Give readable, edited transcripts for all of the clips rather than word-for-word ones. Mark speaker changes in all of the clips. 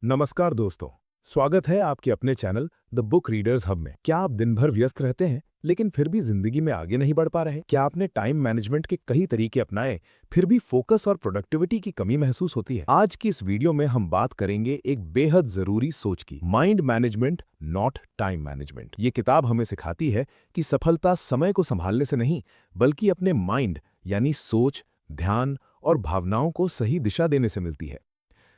Speaker 1: नमस्कार दोस्तों। स्वागत है आपके अपने channel the book readers hub में। क्या आप दिन भर व्यस्त रहते हैं लेकिन फिर भी जिंदगी में आगे नहीं बढ़ पा रहे? क्या आपने टाइम मैनेजमेंट के कई तरीके अपनाए फिर भी फोकस और प्रोडक्टिविटी की कमी महसूस होती है? आज की इस वीडियो में हम बात करेंगे एक बेहद जरूरी सोच की, mind management not time management. ये किताब हमें सिखाती है कि सफलता समय को संभालने से नहीं बल्कि अपने माइंड यानी सोच, ध्यान और भावनाओं को सही दिशा देने से मिलती है।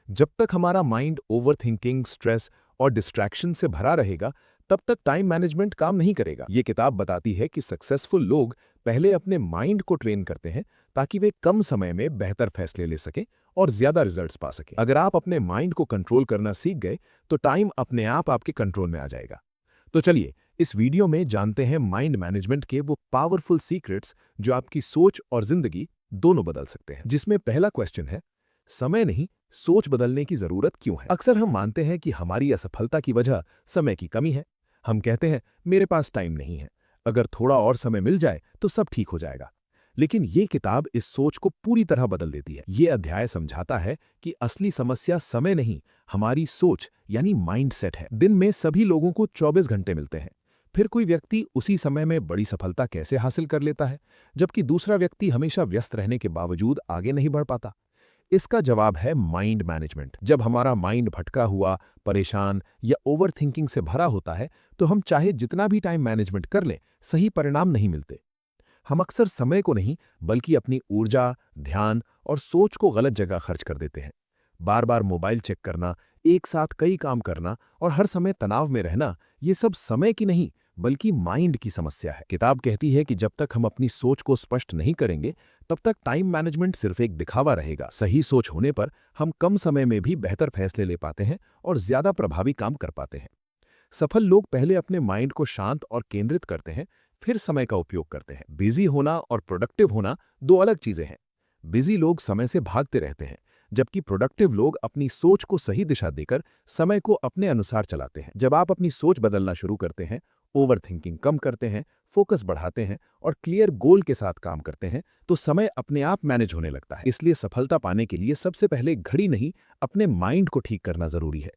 Speaker 1: जब तक हमारा माइंड ओवरथिंकिंग, स्ट्रेस और डिस्ट्रैक्शन से भरा रहेगा, तब तक टाइम मैनेजमेंट काम नहीं करेगा। ये किताब बताती है कि सक्सेसफुल लोग पहले अपने माइंड को ट्रेन करते हैं ताकि वे कम समय में बेहतर फैसले ले सकें और ज्यादा रिजल्ट्स पा सकें। अगर आप अपने माइंड को कंट्रोल करना सीख गए, तो टाइम अपने आप आपके कंट्रोल में आ जाएगा। तो चलिए, इस वीडियो में जानते हैं माइंड मैनेजमेंट के वो पावरफुल सीक्रेट्स जो आपकी सोच और जिंदगी दोनों बदल सकते हैं। जिसमें पहला क्वेश्चन है, समय नहीं, सोच बदलने की जरूरत क्यों है? अक्सर हम मानते हैं कि हमारी असफलता की वजह समय की कमी है। हम कहते हैं, मेरे पास टाइम नहीं है, अगर थोड़ा और समय मिल जाए तो सब ठीक हो जाएगा। लेकिन ये किताब इस सोच को पूरी तरह बदल देती है। ये अध्याय समझाता है कि असली समस्या समय नहीं, हमारी सोच यानी माइंडसेट है। दिन में सभी लोगों को 24 घंटे मिलते हैं, फिर कोई व्यक्ति उसी समय में बड़ी सफलता कैसे हासिल कर लेता है, जबकि दूसरा व्यक्ति हमेशा व्यस्त रहने के बावजूद आगे नहीं बढ़ पाता? इसका जवाब है माइंड मैनेजमेंट। जब हमारा माइंड भटका हुआ, परेशान या ओवरथिंकिंग से भरा होता है, तो हम चाहे जितना भी टाइम मैनेजमेंट कर लें, सही परिणाम नहीं मिलते। हम अक्सर समय को नहीं बल्कि अपनी ऊर्जा, ध्यान और सोच को गलत जगह खर्च कर देते हैं। बार बार मोबाइल चेक करना, एक साथ कई काम करना और हर समय तनाव में रहना, ये सब समय की नहीं बल्कि माइंड की समस्या है। किताब कहती है कि जब तक हम अपनी सोच को स्पष्ट नहीं करेंगे, तब तक टाइम मैनेजमेंट सिर्फ एक दिखावा रहेगा। सही सोच होने पर हम कम समय में भी बेहतर फैसले ले पाते हैं और ज्यादा प्रभावी काम कर पाते हैं। सफल लोग पहले अपने माइंड को शांत और केंद्रित करते हैं, फिर समय का उपयोग करते हैं। बिजी होना और प्रोडक्टिव होना दो अलग चीजें हैं। बिजी लोग समय से भागते रहते हैं, जबकि प्रोडक्टिव लोग अपनी सोच को सही दिशा देकर समय को अपने अनुसार चलाते हैं। जब आप अपनी सोच बदलना शुरू करते हैं, ओवरथिंकिंग कम करते हैं, फोकस बढ़ाते हैं और क्लियर गोल के साथ काम करते हैं, तो समय अपने आप मैनेज होने लगता है। इसलिए सफलता पाने के लिए सबसे पहले घड़ी नहीं, अपने माइंड को ठीक करना जरूरी है।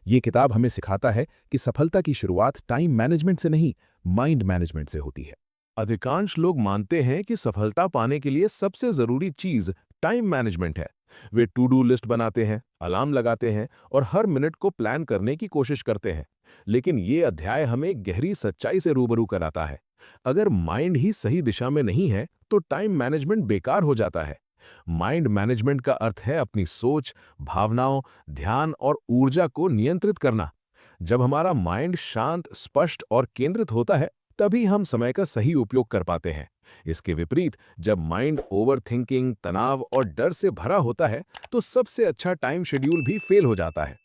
Speaker 1: ये किताब हमें सिखाता है कि सफलता की शुरुआत टाइम मैनेजमेंट से नहीं, माइंड मैनेजमेंट से होती है। अधिकांश लोग मानते हैं कि सफलता पाने के लिए सबसे जरूरी चीज टाइम मैनेजमेंट है। वे टू डू लिस्ट बनाते हैं, अलार्म लगाते हैं और हर मिनट को प्लान करने की कोशिश करते हैं। लेकिन ये अध्याय हमें गहरी सच्चाई से रूबरू कराता है। अगर माइंड ही सही दिशा में नहीं है, तो टाइम मैनेजमेंट बेकार हो जाता है। माइंड मैनेजमेंट का अर्थ है अपनी सोच, भावनाओं, ध्यान और ऊर्जा को नियंत्रित करना। जब हमारा माइंड शांत, स्पष्ट और केंद्रित होता है, तभी हम समय का सही उपयोग कर पाते हैं। इसके विपरीत, जब माइंड ओवरथिंकिंग, तनाव और डर से भरा होता है, तो सबसे अच्छा टाइम शेड्यूल भी फेल हो जाता है।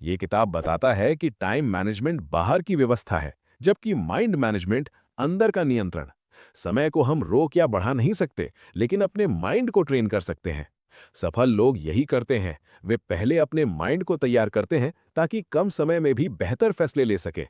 Speaker 1: ये किताब बताता है कि टाइम मैनेजमेंट बाहर की व्यवस्था है, जबकि माइंड मैनेजमेंट अंदर का नियंत्रण। समय को हम रोक या बढ़ा नहीं सकते, लेकिन अपने माइंड को ट्रेन कर सकते हैं। सफल लोग यही करते हैं। वे पहले अपने माइंड को तैयार करते हैं ताकि कम समय में भी बेहतर फैसले ले सके।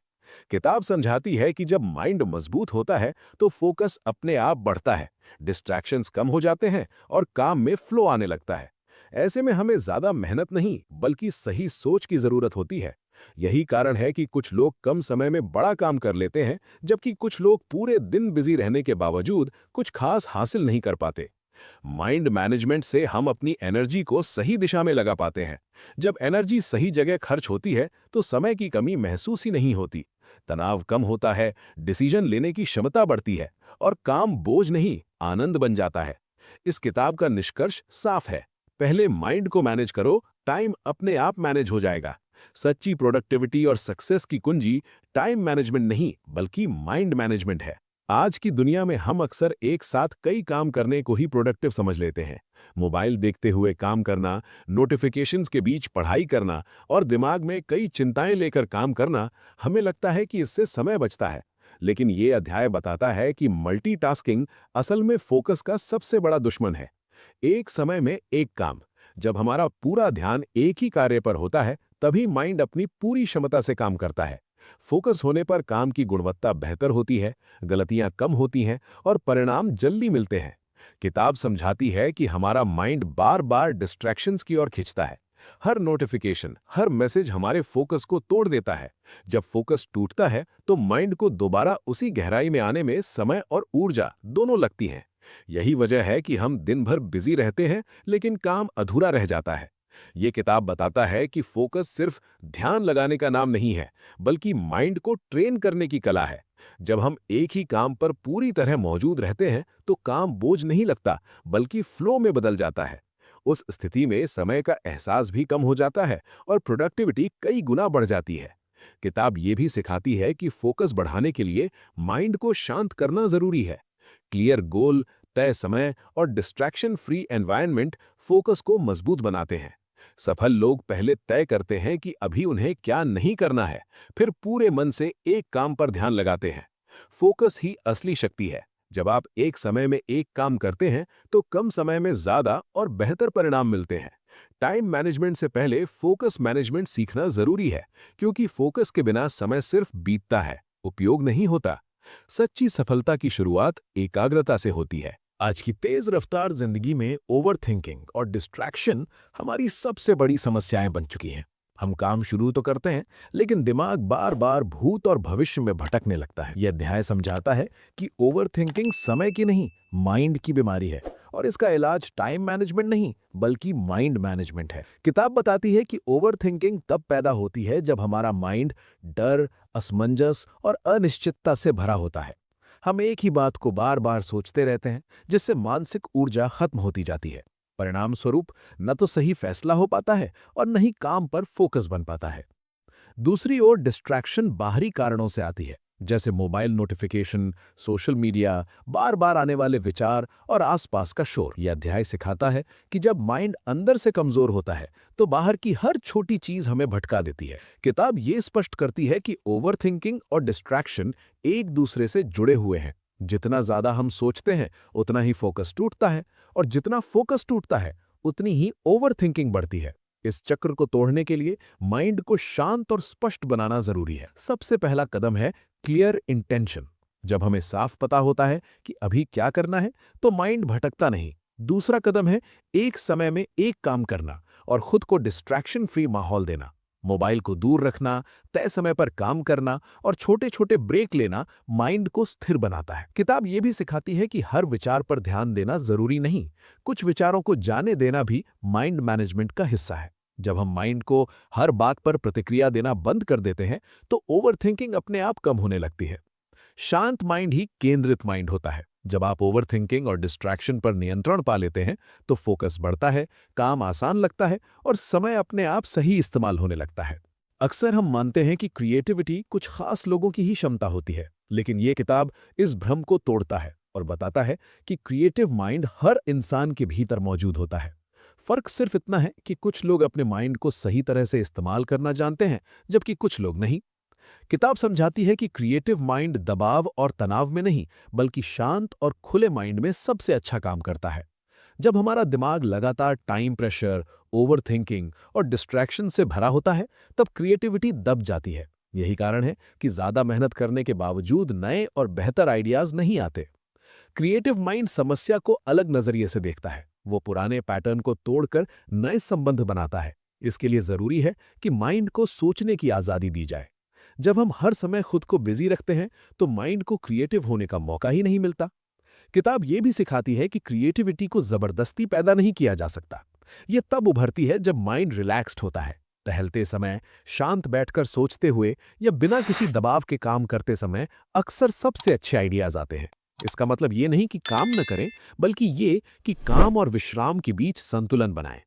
Speaker 1: किताब समझाती है कि जब माइंड मजबूत होता है, तो फोकस अपने आप बढ़ता है, डिस्ट्रैक्शंस कम हो जाते हैं और काम में फ्लो आने लगता है। ऐसे में हमें ज्यादा मेहनत नहीं बल्कि सही सोच की जरूरत होती है। यही कारण है कि कुछ लोग कम समय में बड़ा काम कर लेते हैं, जबकि कुछ लोग पूरे दिन बिजी रहने के बावजूद कुछ खास हासिल नहीं कर पाते। माइंड मैनेजमेंट से हम अपनी एनर्जी को सही दिशा में लगा पाते हैं। जब एनर्जी सही जगह खर्च होती है, तो समय की कमी महसूस ही नहीं होती। तनाव कम होता है, डिसीजन लेने की क्षमता बढ़ती है और काम बोझ नहीं, आनंद बन जाता है। इस किताब का निष्कर्ष साफ है। पहले माइंड को मैनेज करो, टाइम अपने आप मैनेज हो जाएगा। सच्ची प्रोडक्टिविटी और सक्सेस की कुंजी टाइम मैनेजमेंट नहीं बल्कि माइंड मैनेजमेंट है। आज की दुनिया में हम अक्सर एक साथ कई काम करने को ही प्रोडक्टिव समझ लेते हैं। मोबाइल देखते हुए काम करना, नोटिफिकेशंस के बीच पढ़ाई करना और दिमाग में कई चिंताएं लेकर काम करना, हमें लगता है कि इससे समय बचता है। लेकिन ये अध्याय बताता है कि मल्टीटास्किंग असल में फोकस का सबसे बड़ा दुश्मन है। एक समय में एक काम। जब हमारा पूरा ध्यान एक ही कार्य पर होता है, तभी माइंड अपनी पूरी क्षमता से काम करता है। फोकस होने पर काम की गुणवत्ता बेहतर होती है, गलतियां कम होती हैं और परिणाम जल्दी मिलते हैं। किताब समझाती है कि हमारा माइंड बार बार डिस्ट्रैक्शंस की ओर खींचता है, हर नोटिफिकेशन, हर मैसेज हमारे फोकस को तोड़ देता है। जब फोकस टूटता है तो माइंड को दोबारा उसी गहराई में आने में समय और ऊर्जा दोनों लगती हैं। यही वजह है कि हम दिन भर बिजी रहते हैं लेकिन काम अधूरा रह जाता है। ये किताब बताता है कि फोकस सिर्फ ध्यान लगाने का नाम नहीं है, बल्कि माइंड को ट्रेन करने की कला है। जब हम एक ही काम पर पूरी तरह मौजूद रहते हैं तो काम बोझ नहीं लगता, बल्कि फ्लो में बदल जाता है। उस स्थिति में समय का एहसास भी कम हो जाता है और प्रोडक्टिविटी कई गुना बढ़ जाती है। किताब ये भी सिखाती है कि फोकस बढ़ाने के लिए माइंड को शांत करना जरूरी है। क्लियर गोल, तय समय और डिस्ट्रैक्शन फ्री एनवायरनमेंट फोकस को मजबूत बनाते हैं। सफल लोग पहले तय करते हैं कि अभी उन्हें क्या नहीं करना है, फिर पूरे मन से एक काम पर ध्यान लगाते हैं। फोकस ही असली शक्ति है। जब आप एक समय में एक काम करते हैं तो कम समय में ज्यादा और बेहतर परिणाम मिलते हैं। टाइम मैनेजमेंट से पहले फोकस मैनेजमेंट सीखना जरूरी है, क्योंकि फोकस के बिना समय सिर्फ बीतता है, उपयोग नहीं होता। सच्ची सफलता की शुरुआत एकाग्रता से होती है। आज की तेज रफ्तार जिंदगी में ओवरथिंकिंग और डिस्ट्रैक्शन हमारी सबसे बड़ी समस्याएं बन चुकी हैं। हम काम शुरू तो करते हैं, लेकिन दिमाग बार बार भूत और भविष्य में भटकने लगता है। यह अध्याय समझाता है कि ओवरथिंकिंग समय की नहीं, माइंड की बीमारी है, और इसका इलाज टाइम मैनेजमेंट नहीं, बल्कि माइंड मैनेजमेंट है। किताब बताती है कि ओवरथिंकिंग तब पैदा होती है जब हमारा माइंड डर, असमंजस और अनिश्चितता से भरा होता है। हम एक ही बात को बार बार सोचते रहते हैं, जिससे मानसिक ऊर्जा खत्म होती जाती है। परिणाम स्वरूप न तो सही फैसला हो पाता है और न ही काम पर फोकस बन पाता है। दूसरी ओर डिस्ट्रैक्शन बाहरी कारणों से आती है, जैसे मोबाइल नोटिफिकेशन, सोशल मीडिया, बार बार आने वाले विचार और आसपास का शोर। यह अध्याय सिखाता है कि जब माइंड अंदर से कमजोर होता है तो बाहर की हर छोटी चीज हमें भटका देती है। किताब ये स्पष्ट करती है कि ओवरथिंकिंग और डिस्ट्रैक्शन एक दूसरे से जुड़े हुए हैं। जितना ज्यादा हम सोचते हैं उतना ही फोकस टूटता है, और जितना फोकस टूटता है उतनी ही ओवरथिंकिंग बढ़ती है। इस चक्र को तोड़ने के लिए माइंड को शांत और स्पष्ट बनाना जरूरी है। सबसे पहला कदम है क्लियर इंटेंशन। जब हमें साफ पता होता है कि अभी क्या करना है तो माइंड भटकता नहीं। दूसरा कदम है एक समय में एक काम करना और खुद को डिस्ट्रैक्शन फ्री माहौल देना। मोबाइल को दूर रखना, तय समय पर काम करना और छोटे छोटे ब्रेक लेना माइंड को स्थिर बनाता है। किताब ये भी सिखाती है कि हर विचार पर ध्यान देना जरूरी नहीं, कुछ विचारों को जाने देना भी माइंड मैनेजमेंट का हिस्सा है। जब हम माइंड को हर बात पर प्रतिक्रिया देना बंद कर देते हैं तो ओवरथिंकिंग अपने आप कम होने लगती है। शांत माइंड ही केंद्रित माइंड होता है। जब आप ओवरथिंकिंग और डिस्ट्रैक्शन पर नियंत्रण पा लेते हैं तो फोकस बढ़ता है, काम आसान लगता है और समय अपने आप सही इस्तेमाल होने लगता है। अक्सर हम मानते हैं कि क्रिएटिविटी कुछ खास लोगों की ही क्षमता होती है, लेकिन ये किताब इस भ्रम को तोड़ता है और बताता है कि क्रिएटिव माइंड हर इंसान के भीतर मौजूद होता है। फर्क सिर्फ इतना है कि कुछ लोग अपने माइंड को सही तरह से इस्तेमाल करना जानते हैं, जबकि कुछ लोग नहीं। किताब समझाती है कि क्रिएटिव माइंड दबाव और तनाव में नहीं, बल्कि शांत और खुले माइंड में सबसे अच्छा काम करता है। जब हमारा दिमाग लगातार टाइम प्रेशर, ओवरथिंकिंग और डिस्ट्रैक्शन से भरा होता है, तब क्रिएटिविटी दब जाती है। यही कारण है कि ज्यादा मेहनत करने के बावजूद नए और बेहतर आइडियाज नहीं आते। क्रिएटिव माइंड समस्या को अलग नजरिए से देखता है। वो पुराने पैटर्न को तोड़कर नए संबंध बनाता है। इसके लिए जरूरी है कि माइंड को सोचने की आजादी दी जाए। जब हम हर समय खुद को बिजी रखते हैं तो माइंड को क्रिएटिव होने का मौका ही नहीं मिलता। किताब ये भी सिखाती है कि क्रिएटिविटी को जबरदस्ती पैदा नहीं किया जा सकता। ये तब उभरती है जब माइंड रिलैक्स्ड होता है। टहलते समय, शांत बैठकर सोचते हुए या बिना किसी दबाव के काम करते समय अक्सर सबसे अच्छे आइडियाज आते हैं। इसका मतलब ये नहीं कि काम न करें, बल्कि ये कि काम और विश्राम के बीच संतुलन बनाएं।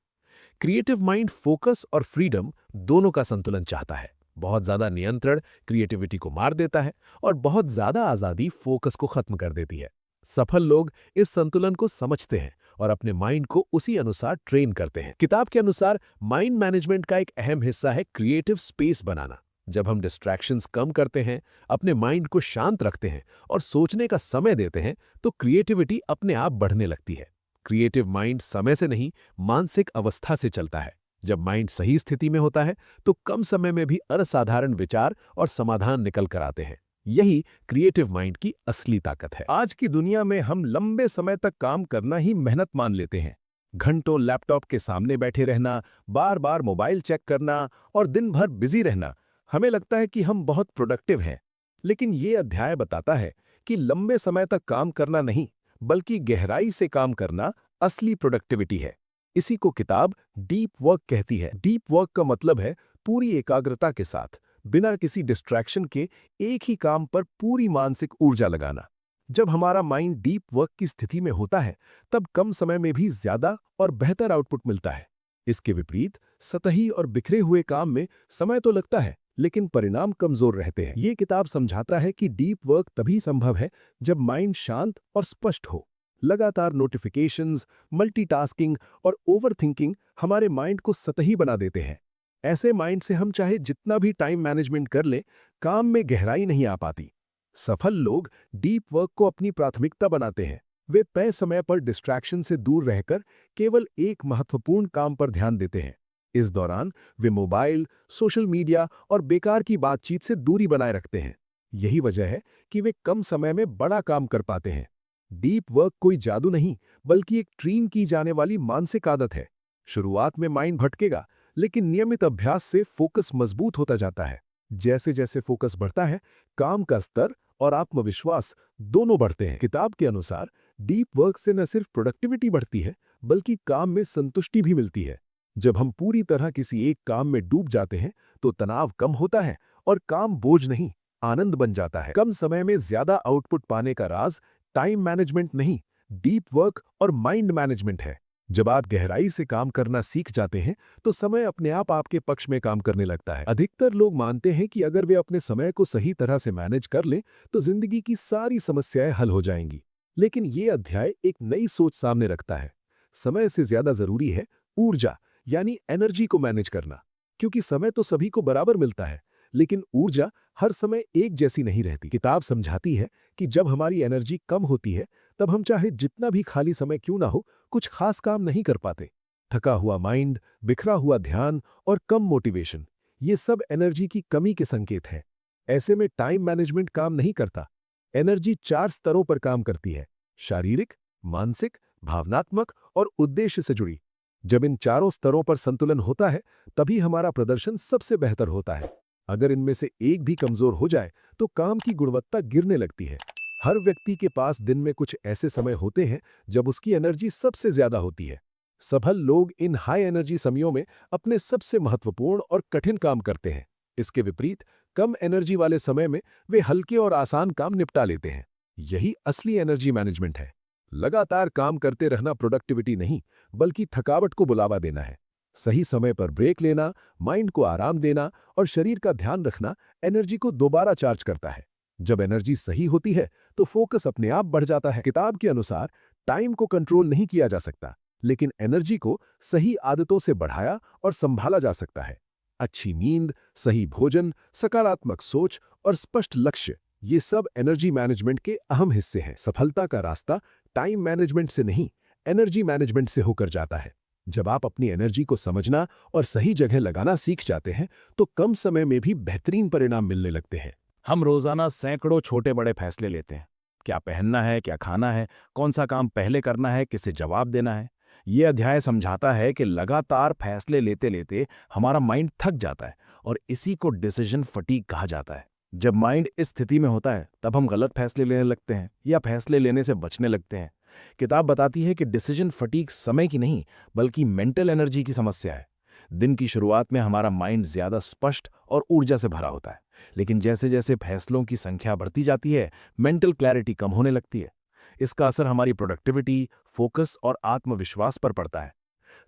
Speaker 1: क्रिएटिव माइंड फोकस और फ्रीडम दोनों का संतुलन चाहता है। बहुत ज्यादा नियंत्रण क्रिएटिविटी को मार देता है और बहुत ज्यादा आजादी फोकस को खत्म कर देती है। सफल लोग इस संतुलन को समझते हैं और अपने माइंड को उसी अनुसार ट्रेन करते हैं। किताब के अनुसार माइंड मैनेजमेंट का एक अहम हिस्सा है क्रिएटिव स्पेस बनाना। जब हम डिस्ट्रैक्शंस कम करते हैं, अपने माइंड को शांत रखते हैं और सोचने का समय देते हैं, तो क्रिएटिविटी अपने आप बढ़ने लगती है। क्रिएटिव माइंड समय से नहीं, मानसिक अवस्था से चलता है। जब माइंड सही स्थिति में होता है तो कम समय में भी असाधारण विचार और समाधान निकल कर आते हैं। यही क्रिएटिव माइंड की असली ताकत है।
Speaker 2: आज की दुनिया में हम लंबे समय तक काम करना ही मेहनत मान लेते हैं,
Speaker 1: घंटों लैपटॉप के सामने बैठे रहना, बार बार मोबाइल चेक करना और दिन भर बिजी रहना, हमें लगता है कि हम बहुत प्रोडक्टिव हैं। लेकिन ये अध्याय बताता है कि लंबे समय तक काम करना नहीं, बल्कि गहराई से काम करना असली प्रोडक्टिविटी है। इसी को किताब डीप वर्क कहती है। डीप वर्क का मतलब है पूरी एकाग्रता के साथ, बिना किसी डिस्ट्रैक्शन के एक ही काम पर पूरी मानसिक ऊर्जा लगाना। जब हमारा माइंड डीप वर्क की स्थिति में होता है, तब कम समय में भी ज्यादा और बेहतर आउटपुट मिलता है। इसके विपरीत सतही और बिखरे हुए काम में समय तो लगता है, लेकिन परिणाम कमजोर रहते हैं। ये किताब समझाता है कि डीप वर्क तभी संभव है जब माइंड शांत और स्पष्ट हो। लगातार नोटिफिकेशंस, मल्टीटास्किंग और ओवरथिंकिंग हमारे माइंड को सतही बना देते हैं। ऐसे माइंड से हम चाहे जितना भी टाइम मैनेजमेंट कर लें, काम में गहराई नहीं आ पाती। सफल लोग डीप वर्क को अपनी प्राथमिकता बनाते हैं। वे तय समय पर डिस्ट्रैक्शन से दूर रहकर केवल एक महत्वपूर्ण काम पर ध्यान देते हैं। इस दौरान वे मोबाइल, सोशल मीडिया और बेकार की बातचीत से दूरी बनाए रखते हैं। यही वजह है कि वे कम समय में बड़ा काम कर पाते हैं। डीप वर्क कोई जादू नहीं, बल्कि एक ट्रेन की जाने वाली मानसिक आदत है। शुरुआत में माइंड भटकेगा, लेकिन नियमित अभ्यास से फोकस मजबूत होता जाता है। जैसे जैसे फोकस बढ़ता है, काम का स्तर और आत्मविश्वास दोनों बढ़ते हैं। किताब के अनुसार डीप वर्क से न सिर्फ प्रोडक्टिविटी बढ़ती है, बल्कि काम में संतुष्टि भी मिलती है। जब हम पूरी तरह किसी एक काम में डूब जाते हैं, तो तनाव कम होता है और काम बोझ नहीं, आनंद बन जाता है। कम समय में ज्यादा आउटपुट पाने का राज टाइम मैनेजमेंट नहीं, डीप वर्क और माइंड मैनेजमेंट है। जब आप गहराई से काम करना सीख जाते हैं, तो समय अपने आप आपके पक्ष में काम करने लगता है। अधिकतर लोग मानते हैं कि अगर वे अपने समय को सही तरह से मैनेज कर लें, तो जिंदगी की सारी समस्याएं हल हो जाएंगी। लेकिन ये अध्याय एक नई सोच सामने रखता है। समय से ज्यादा जरूरी है ऊर्जा, यानी एनर्जी को मैनेज करना। क्योंकि समय तो सभी को बराबर मिलता है, लेकिन ऊर्जा हर समय एक जैसी नहीं रहती। किताब समझाती है कि जब हमारी एनर्जी कम होती है, तब हम चाहे जितना भी खाली समय क्यों ना हो, कुछ खास काम नहीं कर पाते। थका हुआ माइंड, बिखरा हुआ ध्यान और कम मोटिवेशन, ये सब एनर्जी की कमी के संकेत हैं। ऐसे में टाइम मैनेजमेंट काम नहीं करता। एनर्जी 4 स्तरों पर काम करती है: शारीरिक, मानसिक, भावनात्मक और उद्देश्य से जुड़ी। जब इन चारों स्तरों पर संतुलन होता है, तभी हमारा प्रदर्शन सबसे बेहतर होता है। अगर इनमें से एक भी कमजोर हो जाए, तो काम की गुणवत्ता गिरने लगती है। हर व्यक्ति के पास दिन में कुछ ऐसे समय होते हैं जब उसकी एनर्जी सबसे ज्यादा होती है। सफल लोग इन हाई एनर्जी समयों में अपने सबसे महत्वपूर्ण और कठिन काम करते हैं। इसके विपरीत कम एनर्जी वाले समय में वे हल्के और आसान काम निपटा लेते हैं। यही असली एनर्जी मैनेजमेंट है। लगातार काम करते रहना प्रोडक्टिविटी नहीं, बल्कि थकावट को बुलावा देना है। सही समय पर ब्रेक लेना, माइंड को आराम देना और शरीर का ध्यान रखना एनर्जी को दोबारा चार्ज करता है। जब एनर्जी सही होती है, तो फोकस अपने आप बढ़ जाता है। किताब के अनुसार टाइम को कंट्रोल नहीं किया जा सकता, लेकिन एनर्जी को सही आदतों से बढ़ाया और संभाला जा सकता है। अच्छी नींद, सही भोजन, सकारात्मक सोच और स्पष्ट लक्ष्य, ये सब एनर्जी मैनेजमेंट के अहम हिस्से हैं। सफलता का रास्ता टाइम मैनेजमेंट से नहीं, एनर्जी मैनेजमेंट से होकर जाता है। जब आप अपनी एनर्जी को समझना और सही जगह लगाना सीख जाते हैं, तो कम समय में भी बेहतरीन परिणाम मिलने लगते हैं।
Speaker 2: हम रोजाना सैकड़ों छोटे बड़े फैसले लेते हैं। क्या पहनना है, क्या खाना है, कौन सा काम पहले करना है, किसे जवाब देना है। ये अध्याय समझाता है कि लगातार फैसले लेते लेते हमारा माइंड थक जाता है और इसी को डिसीजन फटीग कहा जाता है। जब माइंड इस स्थिति में होता है, तब हम गलत फैसले लेने लगते हैं या फैसले लेने से बचने लगते हैं। किताब बताती है कि डिसीजन फटीग समय की नहीं, बल्कि मेंटल एनर्जी की समस्या है। दिन की शुरुआत में हमारा माइंड ज्यादा स्पष्ट और ऊर्जा से भरा होता है, लेकिन जैसे जैसे फैसलों की संख्या बढ़ती जाती है, मेंटल क्लैरिटी कम होने लगती है। इसका असर हमारी प्रोडक्टिविटी, फोकस और आत्मविश्वास पर पड़ता है।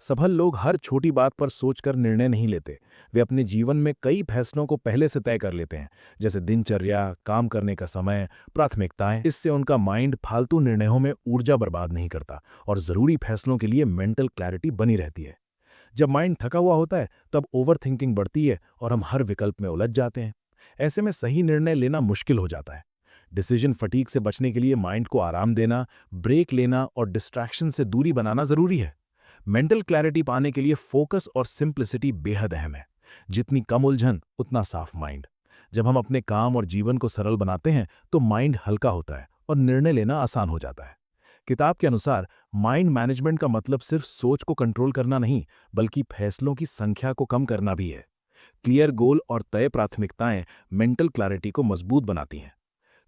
Speaker 2: सफल लोग हर छोटी बात पर सोचकर निर्णय नहीं लेते। वे अपने जीवन में कई फैसलों को पहले से तय कर लेते हैं, जैसे दिनचर्या, काम करने का समय, प्राथमिकताएं। इससे उनका माइंड फालतू निर्णयों में ऊर्जा बर्बाद नहीं करता और जरूरी फैसलों के लिए मेंटल क्लैरिटी बनी रहती है। जब माइंड थका हुआ होता है, तब ओवरथिंकिंग बढ़ती है और हम हर विकल्प में उलझ जाते हैं। ऐसे में सही निर्णय लेना मुश्किल हो जाता है। डिसीजन फटीग से बचने के लिए माइंड को आराम देना, ब्रेक लेना और डिस्ट्रैक्शन से दूरी बनाना जरूरी है। मेंटल क्लैरिटी पाने के लिए फोकस और सिंप्लिसिटी बेहद अहम है। जितनी कम उलझन, उतना साफ माइंड। जब हम अपने काम और जीवन को सरल बनाते हैं, तो माइंड हल्का होता है और निर्णय लेना आसान हो जाता है। किताब के अनुसार माइंड मैनेजमेंट का मतलब सिर्फ सोच को कंट्रोल करना नहीं, बल्कि फैसलों की संख्या को कम करना भी है। क्लियर गोल और तय प्राथमिकताएं मेंटल क्लैरिटी को मजबूत बनाती हैं।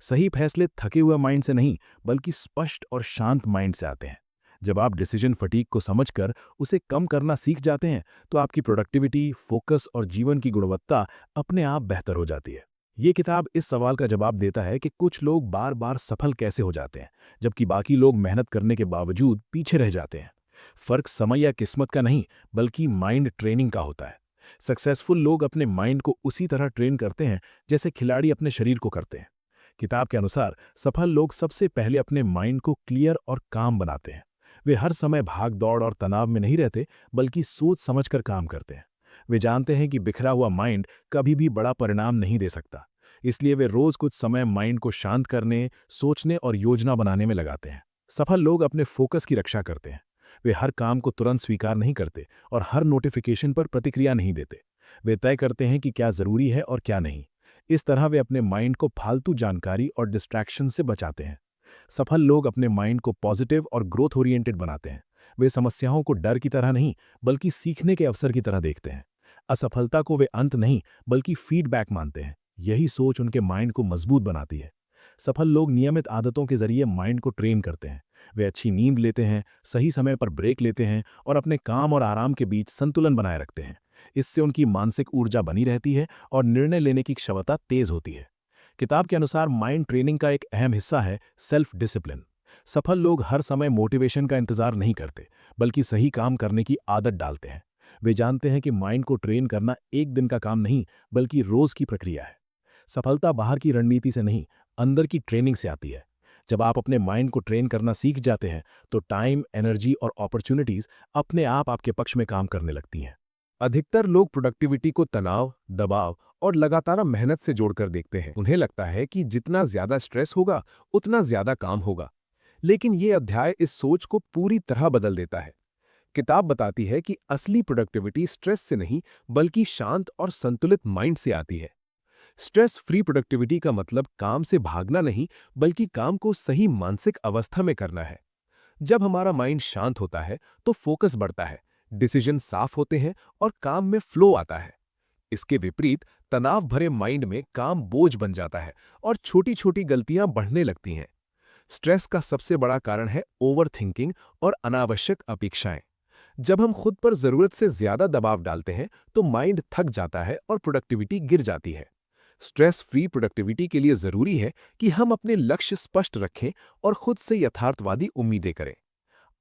Speaker 2: सही फैसले थके हुए माइंड से नहीं, बल्कि स्पष्ट और शांत माइंड से आते हैं। जब आप डिसीजन फटीग को समझकर उसे कम करना सीख जाते हैं, तो आपकी प्रोडक्टिविटी, फोकस और जीवन की गुणवत्ता अपने आप बेहतर हो जाती है। ये किताब इस सवाल का जवाब देता है कि कुछ लोग बार बार सफल कैसे हो जाते हैं, जबकि बाकी लोग मेहनत करने के बावजूद पीछे रह जाते हैं। फर्क समय या किस्मत का नहीं, बल्कि माइंड ट्रेनिंग का होता है। सक्सेसफुल लोग अपने माइंड को उसी तरह ट्रेन करते हैं जैसे खिलाड़ी अपने शरीर को करते हैं। किताब के अनुसार सफल लोग सबसे पहले अपने माइंड को क्लियर और काम बनाते हैं। वे हर समय भाग दौड़ और तनाव में नहीं रहते, बल्कि सोच समझकर काम करते हैं। वे जानते हैं कि बिखरा हुआ माइंड कभी भी बड़ा परिणाम नहीं दे सकता, इसलिए वे रोज कुछ समय माइंड को शांत करने, सोचने और योजना बनाने में लगाते हैं। सफल लोग अपने फोकस की रक्षा करते हैं। वे हर काम को तुरंत स्वीकार नहीं करते और हर नोटिफिकेशन पर प्रतिक्रिया नहीं देते। वे तय करते हैं कि क्या जरूरी है और क्या नहीं। इस तरह वे अपने माइंड को फालतू जानकारी और डिस्ट्रैक्शन से बचाते हैं। सफल लोग अपने माइंड को पॉजिटिव और ग्रोथ ओरिएंटेड बनाते हैं। वे समस्याओं को डर की तरह नहीं, बल्कि सीखने के अवसर की तरह देखते हैं। असफलता को वे अंत नहीं, बल्कि फीडबैक मानते हैं। यही सोच उनके माइंड को मजबूत बनाती है। सफल लोग नियमित आदतों के जरिए माइंड को ट्रेन करते हैं। वे अच्छी नींद लेते हैं, सही समय पर ब्रेक लेते हैं और अपने काम और आराम के बीच संतुलन बनाए रखते हैं। इससे उनकी मानसिक ऊर्जा बनी रहती है और निर्णय लेने की क्षमता तेज होती है। किताब के अनुसार माइंड ट्रेनिंग का एक अहम हिस्सा है सेल्फ डिसिप्लिन। सफल लोग हर समय मोटिवेशन का इंतजार नहीं करते, बल्कि सही काम करने की आदत डालते हैं। वे जानते हैं कि माइंड को ट्रेन करना एक दिन का काम नहीं, बल्कि रोज की प्रक्रिया है। सफलता बाहर की रणनीति से नहीं, अंदर की ट्रेनिंग से आती है। जब आप अपने माइंड को ट्रेन करना सीख जाते हैं, तो टाइम, एनर्जी और अपॉर्चुनिटीज अपने आप आपके पक्ष में काम करने लगती हैं।
Speaker 1: अधिकतर लोग प्रोडक्टिविटी को तनाव, दबाव और लगातार मेहनत से जोड़कर देखते हैं। उन्हें लगता है कि जितना ज्यादा स्ट्रेस होगा, उतना ज्यादा काम होगा। लेकिन ये अध्याय इस सोच को पूरी तरह बदल देता है। किताब बताती है कि असली प्रोडक्टिविटी स्ट्रेस से नहीं, बल्कि शांत और संतुलित माइंड से आती है। स्ट्रेस फ्री प्रोडक्टिविटी का मतलब काम से भागना नहीं, बल्कि काम को सही मानसिक अवस्था में करना है। जब हमारा माइंड शांत होता है, तो फोकस बढ़ता है, डिसीजन साफ होते हैं और काम में फ्लो आता है। इसके विपरीत तनाव भरे माइंड में काम बोझ बन जाता है और छोटी छोटी गलतियां बढ़ने लगती हैं। स्ट्रेस का सबसे बड़ा कारण है ओवर थिंकिंग और अनावश्यक अपेक्षाएं। जब हम खुद पर जरूरत से ज्यादा दबाव डालते हैं, तो माइंड थक जाता है और प्रोडक्टिविटी गिर जाती है। स्ट्रेस फ्री प्रोडक्टिविटी के लिए जरूरी है कि हम अपने लक्ष्य स्पष्ट रखें और खुद से यथार्थवादी उम्मीदें करें।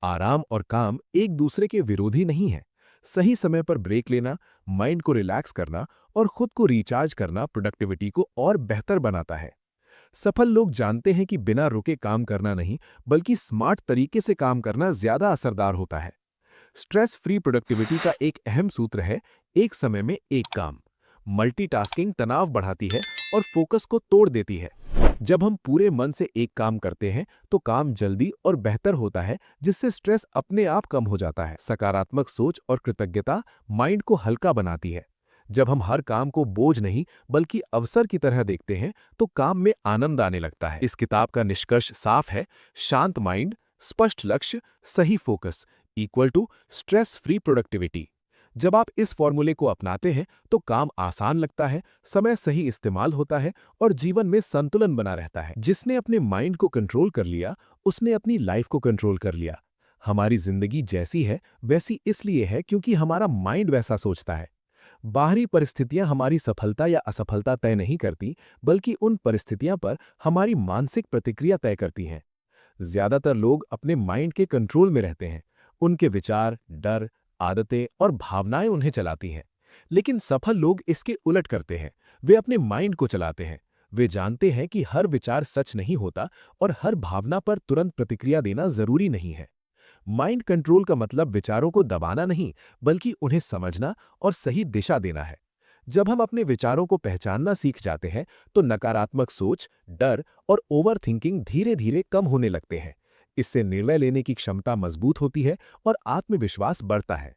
Speaker 1: आराम और काम एक दूसरे के विरोधी नहीं है। सही समय पर ब्रेक लेना, माइंड को रिलैक्स करना और खुद को रिचार्ज करना प्रोडक्टिविटी को और बेहतर बनाता है। सफल लोग जानते हैं कि बिना रुके काम करना नहीं, बल्कि स्मार्ट तरीके से काम करना ज्यादा असरदार होता है। स्ट्रेस फ्री प्रोडक्टिविटी का एक अहम सूत्र है एक समय में एक काम। मल्टीटास्किंग तनाव बढ़ाती है और फोकस को तोड़ देती है। जब हम पूरे मन से एक काम करते हैं, तो काम जल्दी और बेहतर होता है, जिससे स्ट्रेस अपने आप कम हो जाता है। सकारात्मक सोच और कृतज्ञता माइंड को हल्का बनाती है। जब हम हर काम को बोझ नहीं, बल्कि अवसर की तरह देखते हैं, तो काम में आनंद आने लगता है। इस किताब का निष्कर्ष साफ है: शांत माइंड, स्पष्ट लक्ष्य, सही focus equal to stress free productivity. जब आप इस फॉर्मूले को अपनाते हैं, तो काम आसान लगता है, समय सही इस्तेमाल होता है और जीवन में संतुलन बना रहता है। जिसने अपने माइंड को कंट्रोल कर लिया, उसने अपनी लाइफ को कंट्रोल कर लिया। हमारी जिंदगी जैसी है, वैसी इसलिए है क्योंकि हमारा माइंड वैसा सोचता है। बाहरी परिस्थितियां हमारी सफलता या असफलता तय नहीं करती, बल्कि उन परिस्थितियां पर हमारी मानसिक प्रतिक्रिया तय करती हैं। ज्यादातर लोग अपने माइंड के कंट्रोल में रहते हैं। उनके विचार, डर, आदतें और भावनाएं उन्हें चलाती हैं। लेकिन सफल लोग इसके उलट करते हैं। वे अपने माइंड को चलाते हैं। वे जानते हैं कि हर विचार सच नहीं होता और हर भावना पर तुरंत प्रतिक्रिया देना जरूरी नहीं है। माइंड कंट्रोल का मतलब विचारों को दबाना नहीं, बल्कि उन्हें समझना और सही दिशा देना है। जब हम अपने विचारों को पहचानना सीख जाते हैं, तो नकारात्मक सोच, डर और ओवर थिंकिंग धीरे धीरे कम होने लगते हैं। इससे निर्णय लेने की क्षमता मजबूत होती है और आत्मविश्वास बढ़ता है।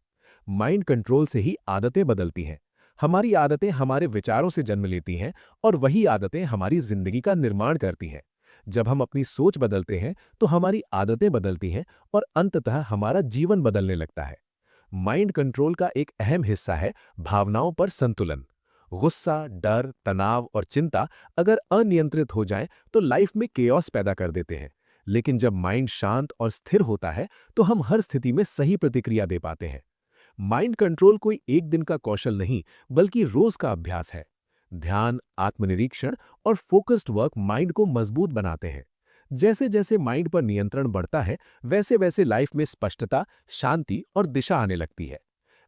Speaker 1: माइंड कंट्रोल से ही आदतें बदलती हैं। हमारी आदतें हमारे विचारों से जन्म लेती हैं और वही आदतें हमारी जिंदगी का निर्माण करती हैं। जब हम अपनी सोच बदलते हैं तो हमारी आदतें बदलती हैं और अंततः हमारा जीवन बदलने लगता है। माइंड कंट्रोल का एक अहम हिस्सा है भावनाओं पर संतुलन। गुस्सा, डर, तनाव और चिंता अगर अनियंत्रित हो जाएं तो लाइफ में केओस पैदा कर देते हैं। लेकिन जब माइंड शांत और स्थिर होता है तो हम हर स्थिति में सही प्रतिक्रिया दे पाते हैं। माइंड कंट्रोल कोई एक दिन का कौशल नहीं, बल्कि रोज का अभ्यास है। ध्यान, आत्मनिरीक्षण और फोकस्ड वर्क माइंड को मजबूत बनाते हैं। जैसे जैसे माइंड पर नियंत्रण बढ़ता है, वैसे वैसे लाइफ में स्पष्टता, शांति और दिशा आने लगती है।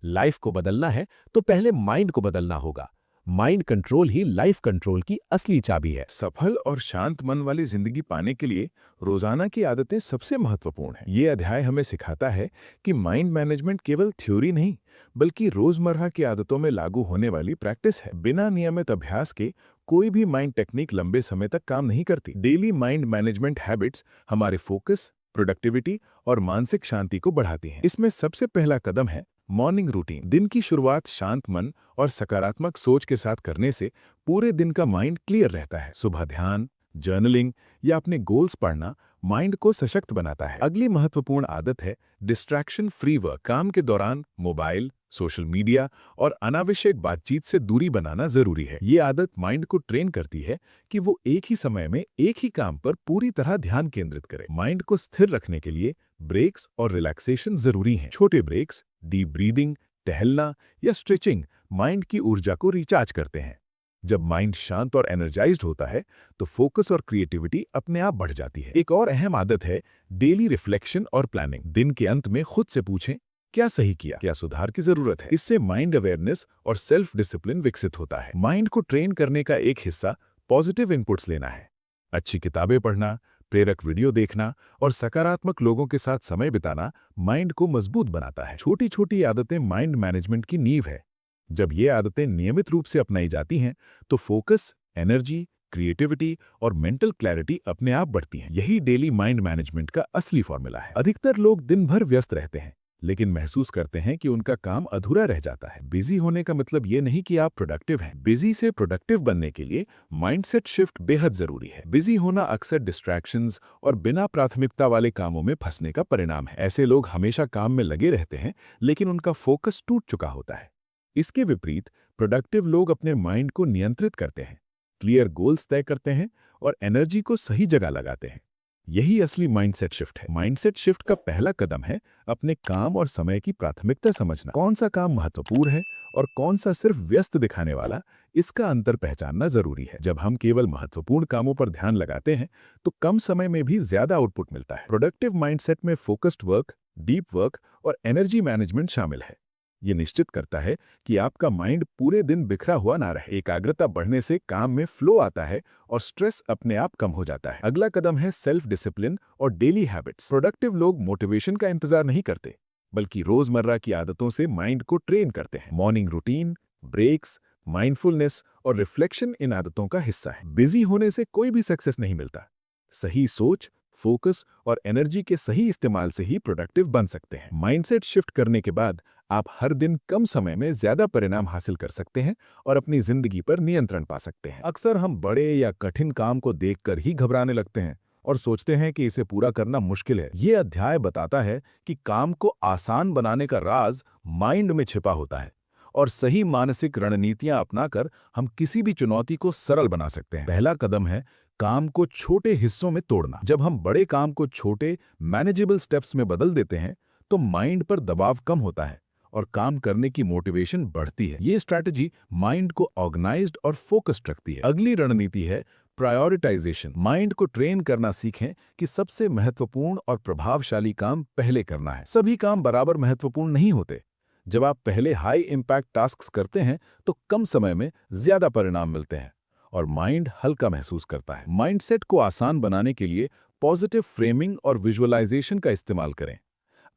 Speaker 1: लाइफ को बदलना है तो पहले माइंड को बदलना होगा। माइंड कंट्रोल ही लाइफ कंट्रोल की असली चाबी है।
Speaker 3: सफल और शांत मन वाली जिंदगी पाने के लिए रोजाना की आदतें सबसे महत्वपूर्ण हैं। ये अध्याय हमें सिखाता है कि माइंड मैनेजमेंट केवल थ्योरी नहीं, बल्कि रोजमर्रा की आदतों में लागू होने वाली प्रैक्टिस है। बिना नियमित अभ्यास के कोई भी माइंड टेक्निक लंबे समय तक काम नहीं करती। डेली माइंड मैनेजमेंट हैबिट्स हमारे फोकस, प्रोडक्टिविटी और मानसिक शांति को बढ़ाती हैं। इसमें सबसे पहला कदम है मॉर्निंग रूटीन। दिन की शुरुआत शांत मन और सकारात्मक सोच के साथ करने से पूरे दिन का माइंड क्लियर रहता है। सुबह ध्यान, जर्नलिंग या अपने गोल्स पढ़ना माइंड को सशक्त बनाता है। अगली महत्वपूर्ण आदत है डिस्ट्रैक्शन फ्री वर्क। काम के दौरान मोबाइल, सोशल मीडिया और अनावश्यक बातचीत से दूरी बनाना जरूरी है। ये आदत माइंड को ट्रेन करती है कि वो एक ही समय में एक ही काम पर पूरी तरह ध्यान केंद्रित करे। माइंड को स्थिर रखने के लिए ब्रेक्स और रिलैक्सेशन जरूरी हैं। छोटे ब्रेक्स, डीप ब्रीदिंग, टहलना या स्ट्रेचिंग माइंड की ऊर्जा को रिचार्ज करते हैं। जब माइंड शांत और एनर्जाइज्ड होता है तो फोकस और क्रिएटिविटी अपने आप बढ़ जाती है। एक और अहम आदत है डेली रिफ्लेक्शन और प्लानिंग। दिन के अंत में खुद से पूछें, क्या सही किया, क्या सुधार की जरूरत है। इससे माइंड अवेयरनेस और सेल्फ डिसिप्लिन विकसित होता है। माइंड को ट्रेन करने का एक हिस्सा पॉजिटिव इनपुट्स लेना है। अच्छी किताबें पढ़ना, प्रेरक वीडियो देखना और सकारात्मक लोगों के साथ समय बिताना माइंड को मजबूत बनाता है। छोटी छोटी आदतें माइंड मैनेजमेंट की नींव है। जब ये आदतें नियमित रूप से अपनाई जाती हैं तो फोकस, एनर्जी, क्रिएटिविटी और मेंटल क्लैरिटी अपने आप बढ़ती हैं। यही डेली माइंड मैनेजमेंट का असली फॉर्मूला है। अधिकतर लोग दिन भर व्यस्त रहते हैं, लेकिन महसूस करते हैं कि उनका काम अधूरा रह जाता है। बिजी होने का मतलब ये नहीं कि आप प्रोडक्टिव हैं। बिजी से प्रोडक्टिव बनने के लिए माइंडसेट शिफ्ट बेहद जरूरी है। बिजी होना अक्सर डिस्ट्रैक्शंस और बिना प्राथमिकता वाले कामों में फंसने का परिणाम है। ऐसे लोग हमेशा काम में लगे रहते हैं, लेकिन उनका फोकस टूट चुका होता है। इसके विपरीत प्रोडक्टिव लोग अपने माइंड को नियंत्रित करते हैं, क्लियर गोल्स तय करते हैं और एनर्जी को सही जगह लगाते हैं। यही असली माइंडसेट शिफ्ट है। माइंडसेट शिफ्ट का पहला कदम है अपने काम और समय की प्राथमिकता समझना। कौन सा काम महत्वपूर्ण है और कौन सा सिर्फ व्यस्त दिखाने वाला, इसका अंतर पहचानना जरूरी है। जब हम केवल महत्वपूर्ण कामों पर ध्यान लगाते हैं तो कम समय में भी ज्यादा आउटपुट मिलता है। प्रोडक्टिव माइंडसेट में फोकस्ड वर्क, डीप वर्क और एनर्जी मैनेजमेंट शामिल है। ये निश्चित करता है कि आपका माइंड पूरे दिन बिखरा हुआ ना रहे। एकाग्रता बढ़ने से काम में फ्लो आता है और स्ट्रेस अपने आप कम हो जाता है। अगला कदम है सेल्फ डिसिप्लिन और डेली हैबिट्स। प्रोडक्टिव लोग मोटिवेशन का इंतजार नहीं करते, बल्कि रोजमर्रा की आदतों से माइंड को ट्रेन करते हैं। मॉर्निंग रूटीन, ब्रेक्स, माइंडफुलनेस और रिफ्लेक्शन इन आदतों का हिस्सा है। बिजी होने से कोई भी सक्सेस नहीं मिलता। सही सोच, फोकस और एनर्जी के सही इस्तेमाल से ही प्रोडक्टिव बन सकते हैं। माइंडसेट शिफ्ट करने के बाद आप हर दिन कम समय में ज्यादा परिणाम हासिल कर सकते हैं और अपनी जिंदगी पर नियंत्रण पा सकते हैं।
Speaker 2: अक्सर हम बड़े या कठिन काम को देखकर ही घबराने लगते हैं और सोचते हैं कि इसे पूरा करना मुश्किल है। ये अध्याय बताता है कि काम को आसान बनाने का राज माइंड में छिपा होता है और सही मानसिक रणनीतियां अपनाकर हम किसी भी चुनौती को सरल बना सकते हैं। पहला कदम है काम को छोटे हिस्सों में तोड़ना। जब हम बड़े काम को छोटे मैनेजेबल स्टेप्स में बदल देते हैं तो माइंड पर दबाव कम होता है और काम करने की मोटिवेशन बढ़ती है। ये स्ट्रैटेजी माइंड को ऑर्गेनाइज्ड और फोकस्ड रखती है। अगली रणनीति है प्रायोरिटाइजेशन। माइंड को ट्रेन करना सीखें कि सबसे महत्वपूर्ण और प्रभावशाली काम पहले करना है। सभी काम बराबर महत्वपूर्ण नहीं होते। जब आप पहले हाई इम्पैक्ट टास्क्स करते हैं तो कम समय में ज्यादा परिणाम मिलते हैं और माइंड हल्का महसूस करता है। माइंडसेट को आसान बनाने के लिए पॉजिटिव फ्रेमिंग और विजुअलाइजेशन का इस्तेमाल करें।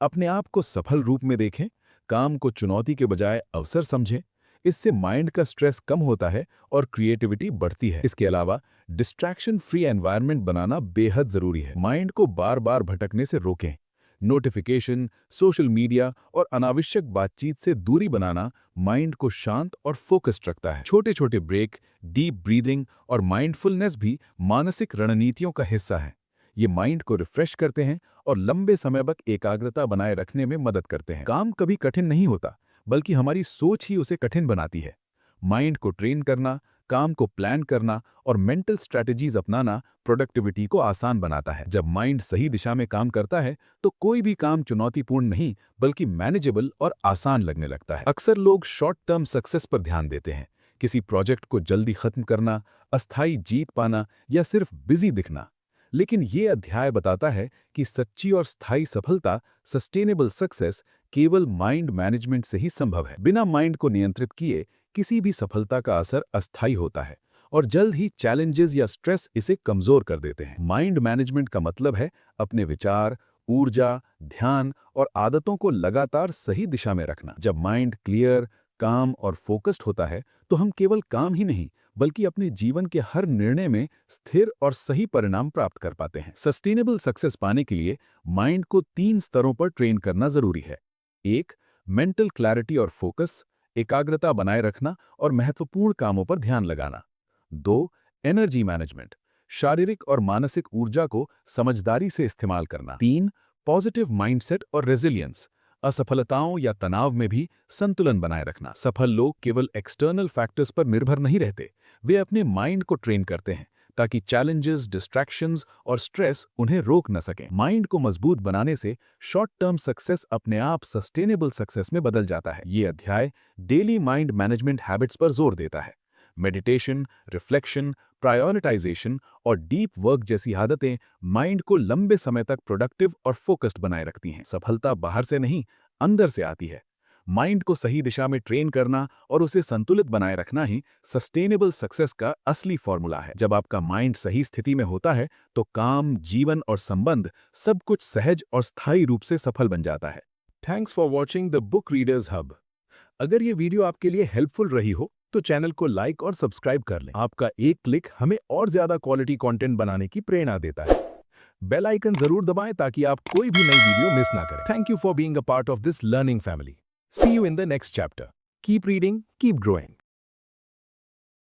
Speaker 2: अपने आप को सफल रूप में देखें, काम को चुनौती के बजाय अवसर समझें। इससे माइंड का स्ट्रेस कम होता है और क्रिएटिविटी बढ़ती है। इसके अलावा डिस्ट्रैक्शन फ्री एनवायरनमेंट बनाना बेहद जरूरी है। माइंड को बार बार भटकने से रोकें।
Speaker 3: नोटिफिकेशन, सोशल मीडिया और अनावश्यक बातचीत से दूरी बनाना माइंड को शांत और फोकस्ड रखता है। छोटे छोटे ब्रेक, डीप ब्रीदिंग और माइंडफुलनेस भी मानसिक रणनीतियों का हिस्सा है। ये माइंड को रिफ्रेश करते हैं और लंबे समय तक एकाग्रता बनाए रखने में मदद करते हैं। काम कभी कठिन नहीं होता, बल्कि हमारी सोच ही उसे कठिन बनाती है। माइंड को ट्रेन करना, काम को प्लान करना और मेंटल स्ट्रैटेजीज अपनाना प्रोडक्टिविटी को आसान बनाता है। जब माइंड सही दिशा में काम करता है तो कोई भी काम चुनौतीपूर्ण नहीं बल्कि मैनेजेबल और आसान लगने लगता है। अक्सर लोग शॉर्ट टर्म सक्सेस पर ध्यान देते हैं, किसी प्रोजेक्ट को जल्दी खत्म करना, अस्थायी जीत पाना या सिर्फ बिजी दिखना। लेकिन ये अध्याय बताता है कि सच्ची और स्थायी सफलता, सस्टेनेबल सक्सेस, केवल माइंड मैनेजमेंट से ही संभव है। बिना माइंड को नियंत्रित किए किसी भी सफलता का असर अस्थायी होता है और जल्द ही चैलेंजेस या स्ट्रेस इसे कमजोर कर देते हैं। माइंड मैनेजमेंट का मतलब है अपने विचार, ऊर्जा, ध्यान और आदतों को लगातार सही दिशा में रखना। जब माइंड क्लियर, काम और फोकस्ड होता है तो हम केवल काम ही नहीं बल्कि अपने जीवन के हर निर्णय में स्थिर और सही परिणाम प्राप्त कर पाते हैं। सस्टेनेबल सक्सेस पाने के लिए माइंड को 3 स्तरों पर ट्रेन करना जरूरी है। 1. मेंटल क्लैरिटी और फोकस, एकाग्रता बनाए रखना और महत्वपूर्ण कामों पर ध्यान लगाना। 2. एनर्जी मैनेजमेंट, शारीरिक और मानसिक ऊर्जा को समझदारी से इस्तेमाल करना। 3. पॉजिटिव माइंडसेट और रेजिलियंस, असफलताओं या तनाव में भी संतुलन बनाए रखना। सफल लोग केवल एक्सटर्नल फैक्टर्स पर निर्भर नहीं रहते, वे अपने माइंड को ट्रेन करते हैं ताकि चैलेंजेस, डिस्ट्रैक्शंस और स्ट्रेस उन्हें रोक न सकें। माइंड को मजबूत बनाने से शॉर्ट टर्म सक्सेस अपने आप सस्टेनेबल सक्सेस में बदल जाता है। ये अध्याय डेली माइंड मैनेजमेंट हैबिट्स पर जोर देता है। मेडिटेशन, रिफ्लेक्शन, प्रायोरिटाइजेशन और डीप वर्क जैसी आदतें माइंड को लंबे समय तक प्रोडक्टिव और फोकस्ड बनाए रखती हैं। सफलता बाहर से नहीं, अंदर से आती है। माइंड को सही दिशा में ट्रेन करना और उसे संतुलित बनाए रखना ही सस्टेनेबल सक्सेस का असली फॉर्मूला है। जब आपका माइंड सही स्थिति में होता है तो काम, जीवन और संबंध सब कुछ सहज और स्थायी रूप से सफल बन जाता है।
Speaker 1: Thanks for watching the book readers hub. अगर ये वीडियो आपके लिए हेल्पफुल रही हो तो चैनल को लाइक और सब्सक्राइब कर लें। आपका एक क्लिक हमें और ज्यादा क्वालिटी कंटेंट बनाने की प्रेरणा देता है। बेल आइकन जरूर दबाएं ताकि आप कोई भी नई वीडियो मिस ना करें। Thank you for being a part of this learning family. See you in the next chapter. Keep reading, keep growing.